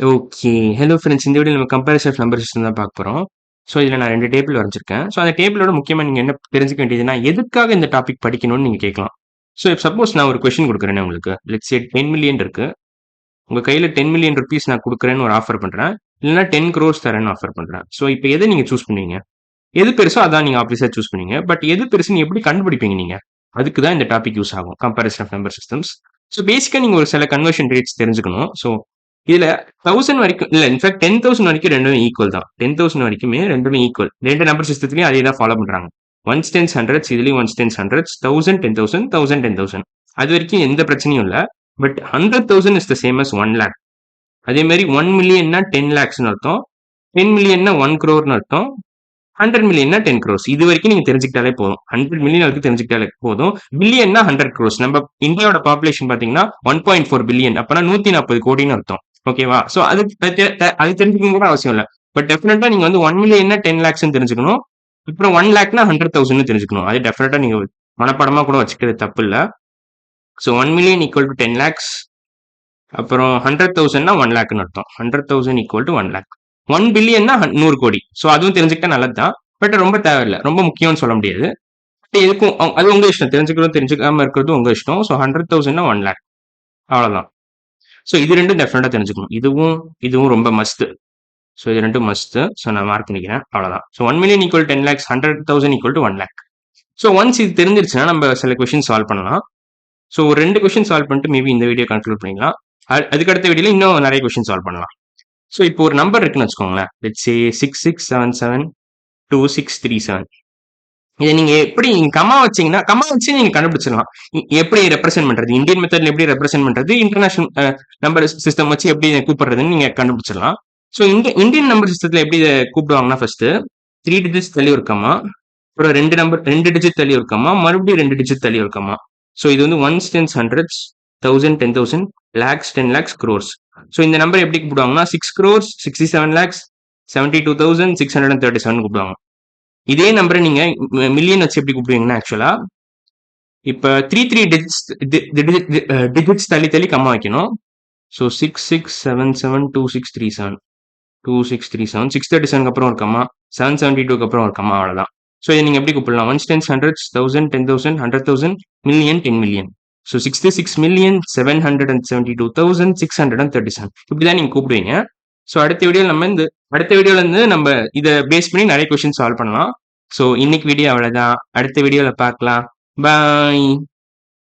Okay. Hello friends. இந்த வீடியோல நம்ம கம்பேரிசன் ஆஃப் நம்பர் சிஸ்டம் தான் பார்க்க போறோம். ஸோ, இதில நான் 2 டேபிள் வரைஞ்சிருக்கேன். ஸோ, அந்த டேபிளோட முக்கியமா நீங்க என்ன தெரிஞ்சுக்க வேண்டியதுன்னா, எதுக்காக இந்த டாபிக் படிக்கணும்னு நீங்க கேட்கலாம். ஸோ, சப்போஸ் நான் ஒரு கொஸ்டின் குடுக்குறேனே உங்களுக்கு. லெட்ஸ் சே 10,000,000 இருக்கு. உங்க கையில ₹10,000,000 நான் குடுக்குறேன்னு ஒரு ஆஃபர் பண்றேன். இல்லன்னா 10 crores தரேன்னு ஆஃபர் பண்றேன். ஸோ, இப்ப எத நீங்க சூஸ் பண்ணுவீங்க? எது பெருசோ அதான் நீங்க ஆப்வியஸா சூஸ் பண்ணுவீங்க. பட் எது பெருசுன்னு எப்படி கண்டுபிடிப்பீங்க நீங்க? அதுக்கு தான் இந்த டாபிக் யூஸ் ஆகும். Comparison of number systems. So, பேசிக்கா நீங்க ஒரு சில கன்வர்ஷன் ரேட்ஸ் தெரிஞ்சுக்கணும். ஸோ, இதுல 1000 வரைக்கும் இல்ல இன்ஃபாக்ட் 10,000 வரைக்கும் 2மே ஈக்குவல் தான். 10,000 வரைக்குமே 2மே ஈக்குவல். 2 நம்பர் சிஸ்டத்திலயும் அதே தான் ஃபாலோ பண்றாங்க. ஒன்ஸ் டென்ஸ் ஹண்ட்ரட்ஸ் இதுலயும் ஒன்ஸ் டென்ஸ் ஹண்ட்ரட்ஸ் 1000 10,000 1000 10,000 அது வரைக்கும் எந்த பிரச்சனையும் இல்ல. But 100,000 is the same as 1 lakh. அதே மாதிரி 1 மில்லியன்னா 10 lakhsன்னு அர்த்தம். 10 மில்லியன்னா 1 crore அர்த்தம். 100 மில்லியன்னா 10 crores. இது வரைக்கும் நீங்க தெரிஞ்சுக்கிட்டாலே போதும். 100 மில்லியன் வரைக்கும் தெரிஞ்சுக்கிட்டாலே போதும். பில்லியன்னா 100 crores. நம்ம இந்தியாவோட பாப்புலேஷன் பாத்தீங்கன்னா 1.4 பில்லியன். அப்பனா 140 கோடின்னு அர்த்தம். ஓகேவா? சோ அது தெரிஞ்சுக்கணும் கூட அவசியம் இல்ல. பட் டெஃபினட்டா நீங்க வந்து 1 மில்லியன்னா 10 lakhsன்னு தெரிஞ்சுக்கணும். அப்புறம் 1 lakhனா 100,000ன்னு தெரிஞ்சுக்கணும். அது டெஃபினட்டா நீங்க மனப்பாடமா கூட வச்சுக்கிறது தப்பு இல்ல. So 1 million equal to 10 lakhs. அப்புறம் 100,000னா 1 lakhன்னு அர்த்தம். 100,000 ஈக்குவல் டு 1 lakh. 1 பில்லியன்னா 100 கோடி. சோ அதுவும் தெரிஞ்சுக்கிட்டா நல்லது தான். பட் ரொம்ப தேவையில்ல. ரொம்ப முக்கியம்னு சொல்ல முடியாது. எதுக்கும் அது உங்க இஷ்டம். தெரிஞ்சுக்கிறதும் தெரிஞ்சுக்காம இருக்கிறதும் உங்க இஷ்டம். சோ 100,000னா 1 lakh. அவ்வளவுதான். சோ இது ரெண்டும் டெஃபினட்டா தெரிஞ்சுக்கணும். இதுவும் ரொம்ப மஸ்ட். சோ இது ரெண்டும் மஸ்ட். சோ நான் மார்க் பண்ணிக்கிறேன். அவ்வளவுதான். So 1 million equal 10 lakhs, 100,000 equal to 1 lakh. So once இது தெரிஞ்சிருச்சுன்னா நம்ம சில கொஸ்டின் சால்வ் பண்ணலாம். சோ ஒரு 2 கொஸ்டின் சால்வ் பண்ணிட்டு மேபி இந்த வீடியோ கன்க்ளூட் பண்ணிக்கலாம். அதுக்கு அடுத்த வீடியோல இன்னும் நிறைய கொஸ்டின் சால்வ் பண்ணலாம். சோ இப்போ ஒரு நம்பர் இருக்குன்னு வச்சுக்கோங்களேன். Let's say 66772637. இதை நீங்க எப்படி கமா வச்சீங்கன்னா கமா வச்சு நீங்க கண்டுபிடிச்சிடலாம். எப்படி ரெப்ரசென்ட் பண்றது, இந்தியன் மெத்தட்ல எப்படி ரெப்ரசென்ட் பண்றது, இன்டர்நேஷனல் நம்பர் சிஸ்டம் வச்சு எப்படி கூப்பிடுறதுன்னு நீங்க கண்டுபிடிச்சிடலாம். ஸோ இந்தியன் நம்பர் சிஸ்டத்துல எப்படி இதை கூப்பிடுவாங்கன்னா ஃபர்ஸ்ட் 3 டிஜிட்ஸ் தள்ளி ஒரு கமா, அப்புறம் 2 டிஜிட் தள்ளி ஒரு கமா, மறுபடியும் 2 டிஜிட் தள்ளி ஒரு கமா. ஸோ இது வந்து once tens hundreds 1000 10,000 lakhs 10 lakhs crores. So இந்த நம்பர் எப்படி கூப்பிடுவாங்கன்னா 6 crores 67 lakhs 72,637 கூப்பிடுவாங்க. இதே நம்பரை நீங்க மில்லியன் வச்சு எப்படி கூப்பிடுவீங்கன்னா ஆக்சுவலா இப்ப 3 டிஜிட்ஸ் தள்ளி தள்ளி கம்மா வைக்கணும். ஸோ 66772637 2637 637 அப்புறம் ஒரு கம்மா 772 அப்புறம் ஒரு கம்மா, அவ்வளவுதான். ஸோ இதை நீங்க எப்படி கூப்பிடலாம்? Once tens hundreds 1000 10,000 100,000 million 10 million. So 66,772,637 இப்படிதான் நீங்க கூப்பிடுவீங்க. ஸோ அடுத்த வீடியோல இருந்து நம்ம இதை பேஸ் பண்ணி நிறைய கொஸ்டின் சால்வ் பண்ணலாம். ஸோ இன்னைக்கு வீடியோ அவ்வளவுதான். அடுத்த வீடியோல பார்க்கலாம். பாய்.